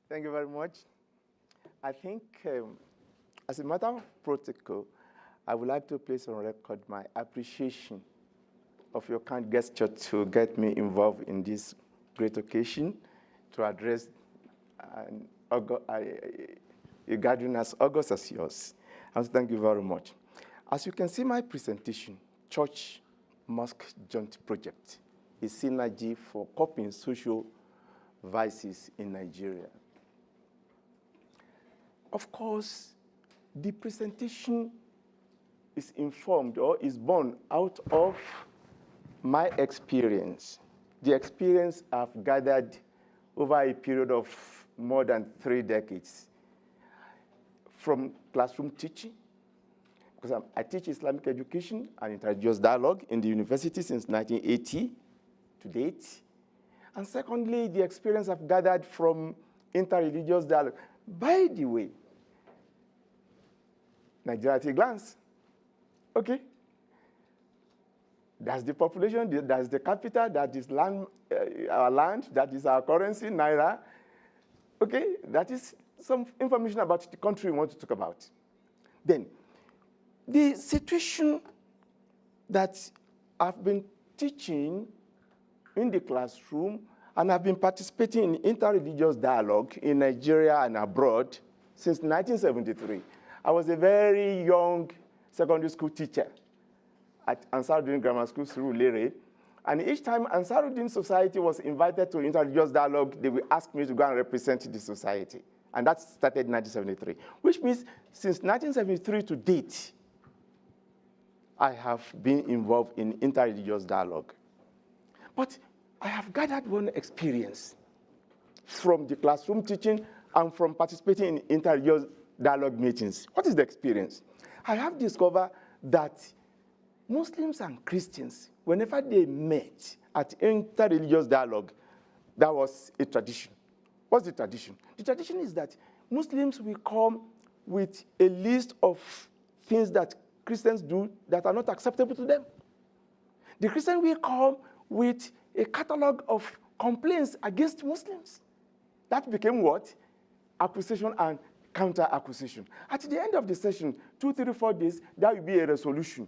Thank you very much. I think, as a matter of protocol, I would like to place on record my appreciation of your kind gesture to get me involved in this great occasion to address a gathering as august as yours. And thank you very much. As you can see, my presentation, Church Mosque Joint Project, is synergy for coping social vices in Nigeria. Of course, the presentation is informed or is born out of my experience, the experience I've gathered over a period of more than 3 decades from classroom teaching, because I teach Islamic education and interreligious dialogue in the university since 1980 to date. And secondly, the experience I've gathered from interreligious dialogue. By the way, Nigeria at a glance. Okay? That's the population, that's the capital, that is land, our land, that is our currency, Naira. Okay? That is some information about the country we want to talk about. Then, the situation that I've been teaching in the classroom and I've been participating in interreligious dialogue in Nigeria and abroad since 1973. I was a very young secondary school teacher at Ansaruddin Grammar School, Surulere. And each time Ansaruddin Society was invited to interreligious dialogue, they would ask me to go and represent the society. And that started in 1973, which means since 1973 to date, I have been involved in interreligious dialogue. But I have gathered one experience from the classroom teaching and from participating in interreligious dialogue meetings. What is the experience? I have discovered that Muslims and Christians, whenever they met at interreligious dialogue, that was a tradition. What's the tradition? The tradition is that Muslims will come with a list of things that Christians do that are not acceptable to them. The Christian will come with a catalog of complaints against Muslims. That became what? Accusation and counter-accusation. At the end of the session, 2, 3, 4 days, there will be a resolution.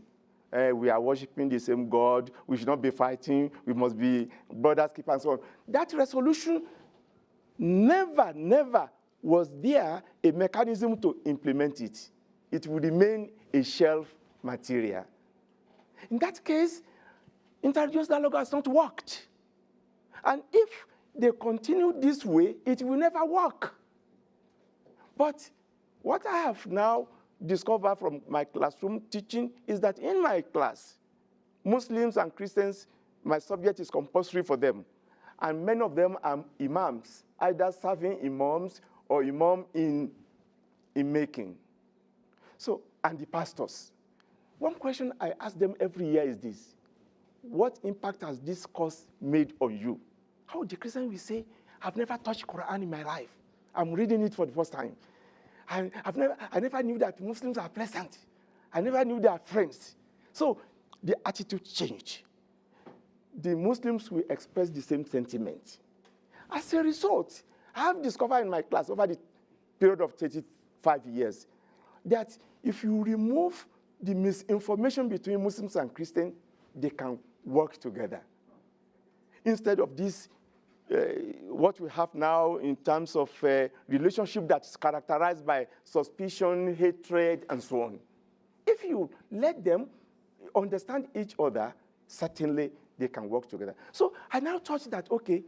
We are worshiping the same God. We should not be fighting. We must be brothers keepers and so on. That resolution never was there a mechanism to implement it. It would remain a shelf material. In that case, interreligious dialogue has not worked. And if they continue this way, it will never work. But what I have now discovered from my classroom teaching is that in my class, Muslims and Christians, my subject is compulsory for them. And many of them are imams, either serving imams or imam in making. So, and the pastors. One question I ask them every year is this: what impact has this course made on you? How the Christian will say, I've never touched Quran in my life. I'm reading it for the first time. I never knew that Muslims are pleasant. I never knew they are friends. So the attitude changed. The Muslims will express the same sentiment. As a result, I have discovered in my class over the period of 35 years that if you remove the misinformation between Muslims and Christians, they can work together. Instead of this, what we have now in terms of relationship that's characterized by suspicion, hatred, and so on. If you let them understand each other, certainly they can work together. So I now thought that, okay,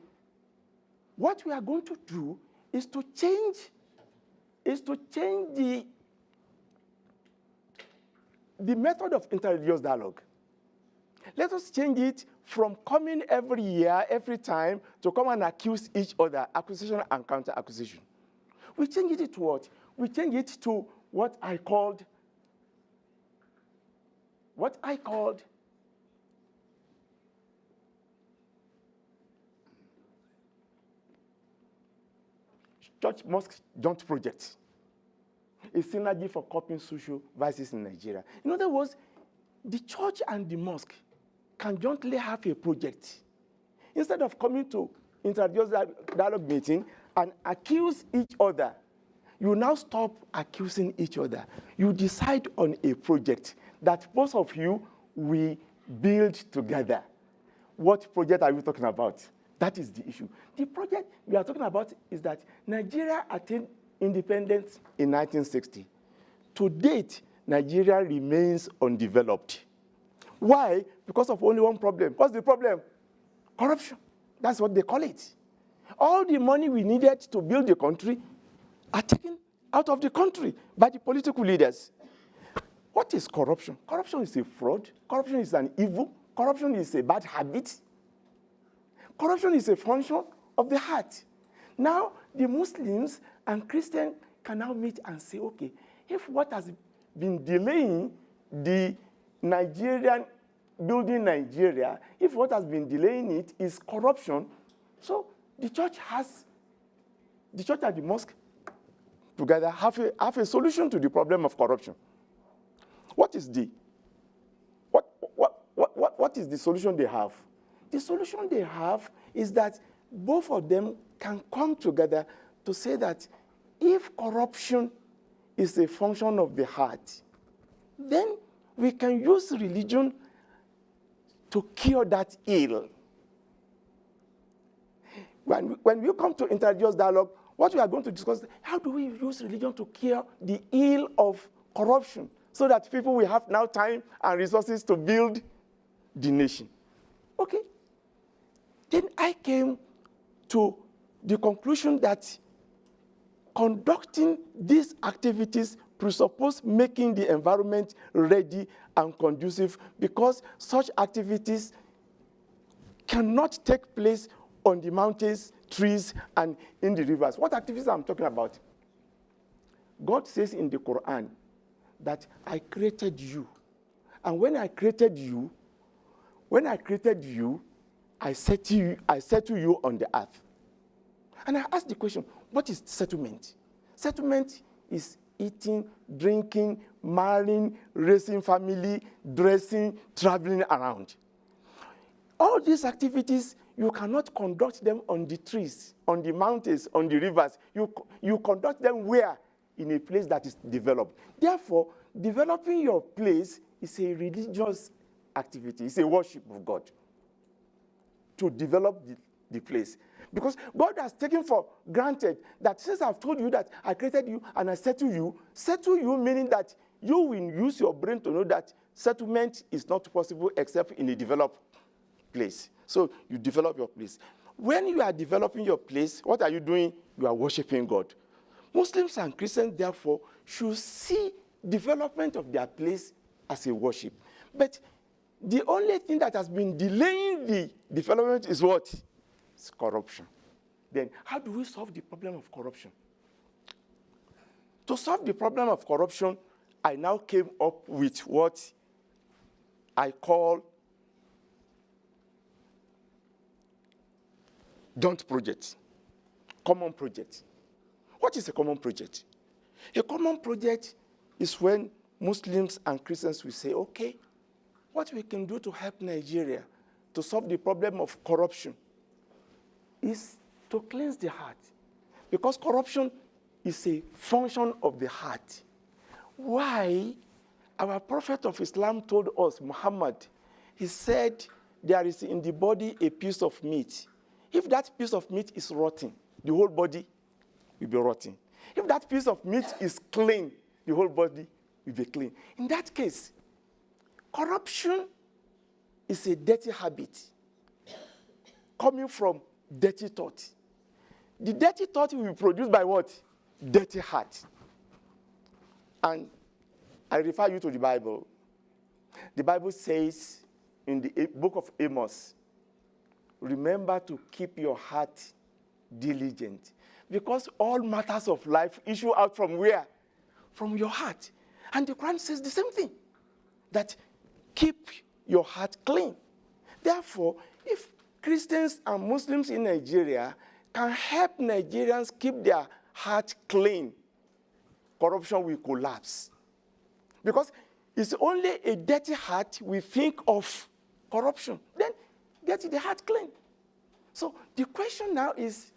what we are going to do is to change the method of interreligious dialogue. Let us change it from coming every year, every time, to come and accuse each other, accusation and counter-accusation. We change it to what? We change it to what I called Church Mosque Joint Project, a synergy for coping social vices in Nigeria. In other words, the church and the mosque can jointly have a project. Instead of coming to interreligious dialogue meeting and accuse each other, you now stop accusing each other. You decide on a project that both of you will build together. What project are you talking about? That is the issue. The project we are talking about is that Nigeria attained independence in 1960. To date, Nigeria remains undeveloped. Why? Because of only one problem. What's the problem? Corruption. That's what they call it. All the money we needed to build the country are taken out of the country by the political leaders. What is corruption? Corruption is a fraud. Corruption is an evil. Corruption is a bad habit. Corruption is a function of the heart. Now, the Muslims and Christians can now meet and say, okay, if what has been delaying the Nigerian, building Nigeria, if what has been delaying it is corruption, so the church and the mosque together have a solution to the problem of corruption. What is the solution they have? The solution they have is that both of them can come together to say that if corruption is a function of the heart, then we can use religion to cure that ill. When we come to interreligious dialogue, what we are going to discuss is how do we use religion to cure the ill of corruption so that people will have now time and resources to build the nation. Okay. Then I came to the conclusion that conducting these activities presuppose making the environment ready and conducive, because such activities cannot take place on the mountains, trees, and in the rivers. What activities I'm talking about? God says in the Quran that I created you. And when I created you, I settle you on the earth. And I asked the question, what is settlement? Settlement is eating, drinking, marrying, raising family, dressing, traveling around. All these activities, you cannot conduct them on the trees, on the mountains, on the rivers. You conduct them where? In a place that is developed. Therefore, developing your place is a religious activity. It's a worship of God to develop the place. Because God has taken for granted that since I've told you that I created you and I settle you meaning that you will use your brain to know that settlement is not possible except in a developed place. So you develop your place. When you are developing your place, what are you doing? You are worshiping God. Muslims and Christians, therefore, should see development of their place as a worship. But the only thing that has been delaying the development is what? It's corruption. Then how do we solve the problem of corruption? To solve the problem of corruption, I now came up with what I call Don't project, common project. What is a common project? A common project is when Muslims and Christians will say, okay, what we can do to help Nigeria to solve the problem of corruption is to cleanse the heart. Because corruption is a function of the heart. Why? Our Prophet of Islam told us, Muhammad, he said, there is in the body a piece of meat. If that piece of meat is rotten, the whole body will be rotten. If that piece of meat is clean, the whole body will be clean. In that case, corruption is a dirty habit coming from dirty thought. The dirty thought will be produced by what? Dirty heart. And I refer you to the Bible. The Bible says in the book of Amos, remember to keep your heart diligent, because all matters of life issue out from where? From your heart. And the Quran says the same thing, that keep your heart clean. Therefore, if Christians and Muslims in Nigeria can help Nigerians keep their heart clean, corruption will collapse. Because it's only a dirty heart we think of corruption. Then get the heart clean. So the question now is,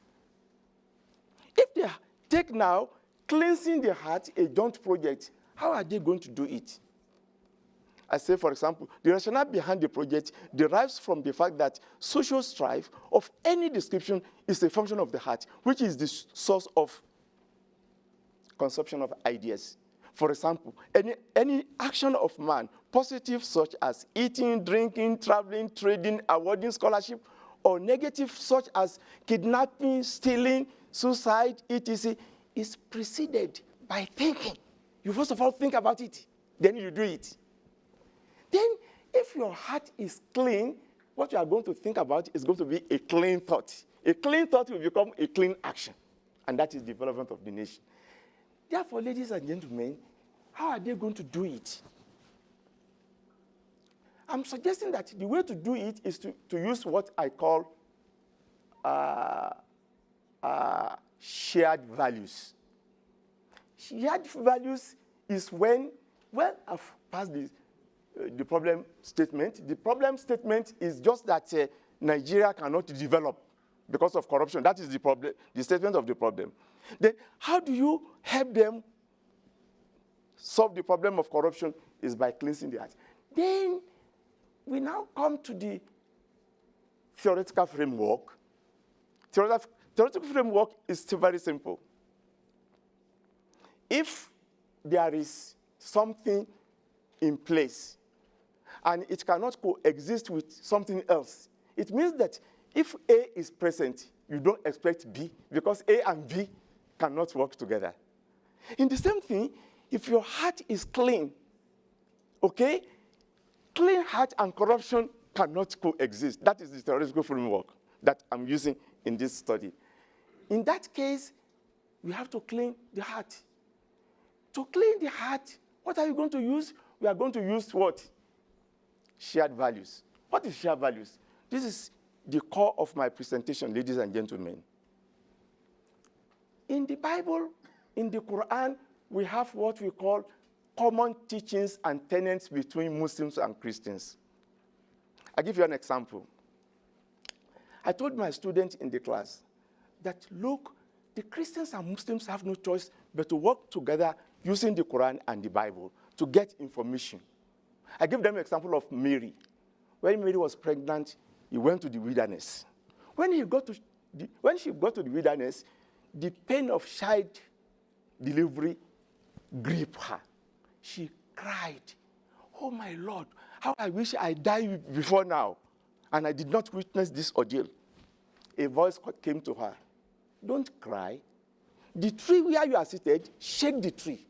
take now cleansing the heart, a joint project. How are they going to do it? I say, for example, the rationale behind the project derives from the fact that social strife of any description is a function of the heart, which is the source of consumption of ideas. For example, any action of man, positive such as eating, drinking, traveling, trading, awarding scholarship, or negative such as kidnapping, stealing, suicide, etc., is preceded by thinking. You first of all think about it, then you do it. Then, if your heart is clean, what you are going to think about is going to be a clean thought. A clean thought will become a clean action, and that is the development of the nation. Therefore, ladies and gentlemen, how are they going to do it? I'm suggesting that the way to do it is to use what I call shared values. Shared values is when, well, I've passed the problem statement. The problem statement is just that Nigeria cannot develop because of corruption. That is the problem, the statement of the problem. Then how do you help them solve the problem of corruption? Is by cleansing the heart. Then we now come to the theoretical framework. Theoretical framework is still very simple. If there is something in place and it cannot coexist with something else, it means that if A is present, you don't expect B, because A and B cannot work together. In the same thing, if your heart is clean, okay, clean heart and corruption cannot coexist. That is the theoretical framework that I'm using in this study. In that case, we have to clean the heart. To clean the heart, what are you going to use? We are going to use what? Shared values. What is shared values? This is the core of my presentation, ladies and gentlemen. In the Bible, in the Quran, we have what we call common teachings and tenets between Muslims and Christians. I'll give you an example. I told my students in the class that, look, the Christians and Muslims have no choice but to work together using the Quran and the Bible to get information. I give them an example of Mary. When Mary was pregnant, he went to the wilderness. When she got to the wilderness, the pain of child delivery gripped her. She cried, "Oh my Lord, how I wish I died before now, and I did not witness this ordeal." A voice came to her, "Don't cry. The tree where you are seated, shake the tree.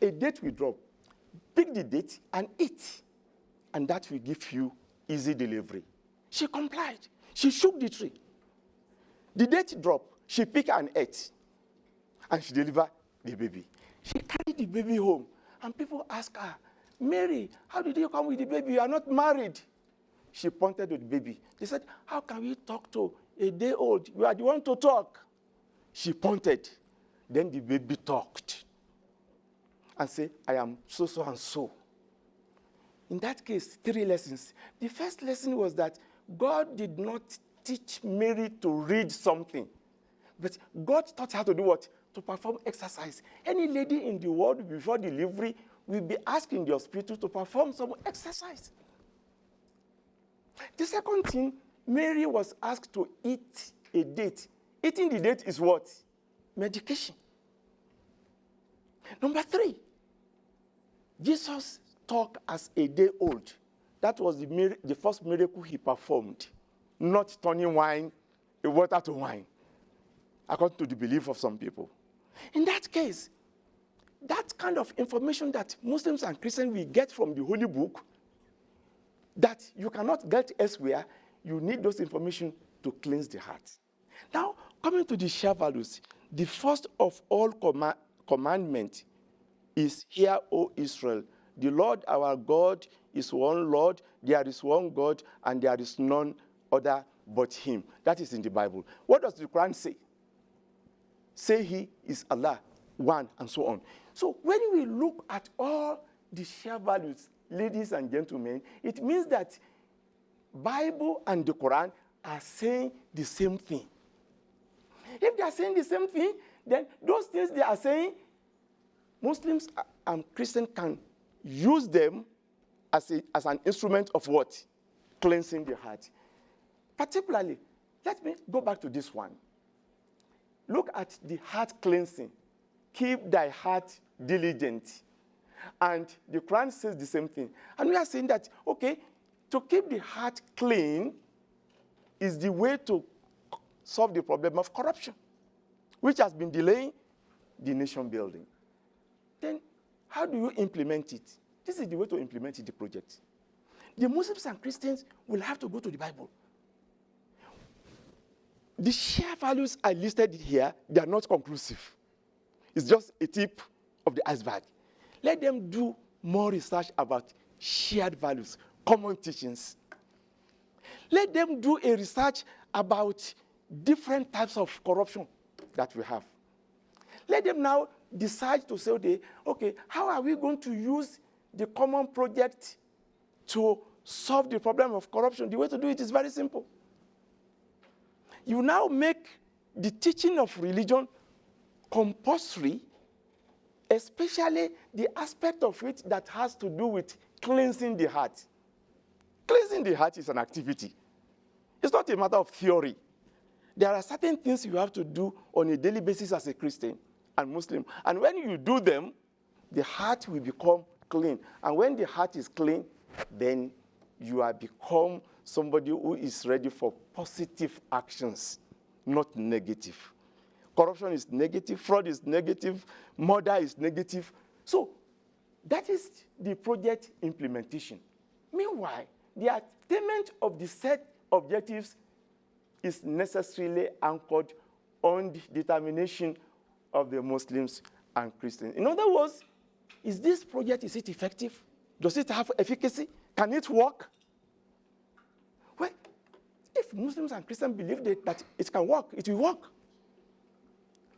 A date will drop. Pick the date and eat, and that will give you easy delivery." She complied. She shook the tree. The date dropped. She picked and ate, and she delivered the baby. She carried the baby home, and people asked her, "Mary, how did you come with the baby? You are not married." She pointed to the baby. They said, "How can we talk to a day old? You are the one to talk." She pointed. Then the baby talked and said, "I am so, so, and so." In that case, 3 lessons. The first lesson was that God did not teach Mary to read something, but God taught her to do what? To perform exercise. Any lady in the world before delivery will be asking the hospital to perform some exercise. The second thing, Mary was asked to eat a date. Eating the date is what? Medication. Number 3, Jesus talked as a day old. That was the first miracle he performed, not turning water to wine, according to the belief of some people. In that case, that kind of information that Muslims and Christians will get from the Holy Book that you cannot get elsewhere, you need those information to cleanse the heart. Now, coming to the shared values, the first of all commandment is, "Hear, O Israel, the Lord our God is one Lord, there is one God, and there is none other but him." That is in the Bible. What does the Quran say? Say he is Allah, one, and so on. So when we look at all the shared values, ladies and gentlemen, it means that Bible and the Quran are saying the same thing. If they are saying the same thing, then those things they are saying, Muslims and Christians can use them as an instrument of what? Cleansing the heart. Particularly, let me go back to this one. Look at the heart cleansing. Keep thy heart diligent. And the Quran says the same thing. And we are saying that, okay, to keep the heart clean is the way to solve the problem of corruption, which has been delaying the nation building. Then, how do you implement it? This is the way to implement the project. The Muslims and Christians will have to go to the Bible. The shared values I listed here, they are not conclusive. It's just a tip of the iceberg. Let them do more research about shared values, common teachings. Let them do a research about different types of corruption that we have. Let them now decide to say, okay, how are we going to use the common project to solve the problem of corruption? The way to do it is very simple. You now make the teaching of religion compulsory, especially the aspect of it that has to do with cleansing the heart. Cleansing the heart is an activity. It's not a matter of theory. There are certain things you have to do on a daily basis as a Christian and Muslim. And when you do them, the heart will become clean. And when the heart is clean, then you have become somebody who is ready for positive actions, not negative. Corruption is negative, fraud is negative, murder is negative. So that is the project implementation. Meanwhile, the attainment of the set objectives is necessarily anchored on the determination of the Muslims and Christians. In other words, is this project, is it effective? Does it have efficacy? Can it work? Well, if Muslims and Christians believe that it can work, it will work.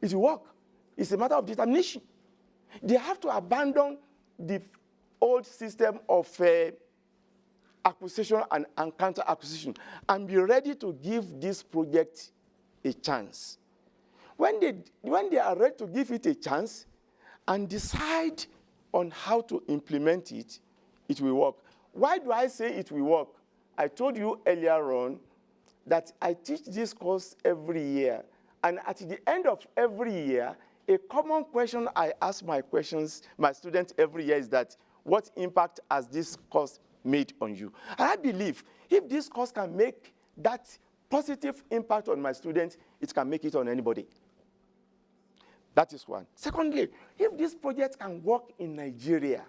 It will work. It's a matter of determination. They have to abandon the old system of acquisition and counter-acquisition and be ready to give this project a chance. When they are ready to give it a chance and decide on how to implement it, it will work. Why do I say it will work? I told you earlier on that I teach this course every year. And at the end of every year, a common question I ask my students every year is that, what impact has this course made on you? And I believe if this course can make that positive impact on my students, it can make it on anybody. That is one. Secondly, if this project can work in Nigeria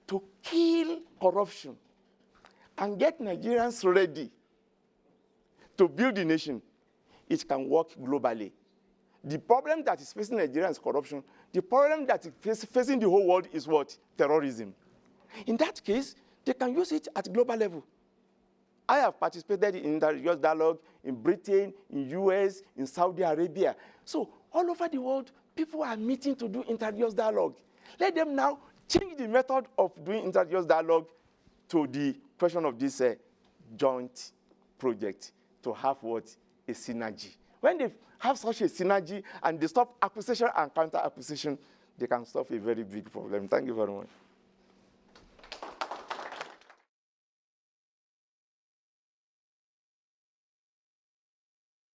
to kill corruption and get Nigerians ready to build a nation, it can work globally. The problem that is facing Nigeria is corruption. The problem that is facing the whole world is what? Terrorism. In that case, they can use it at global level. I have participated in inter-religious dialogue in Britain, in US, in Saudi Arabia. So all over the world, people are meeting to do inter-religious dialogue. Let them now change the method of doing inter-religious dialogue to the question of this joint project to have what? A synergy. When they have such a synergy and they stop acquisition and counter-acquisition, they can solve a very big problem. Thank you very much.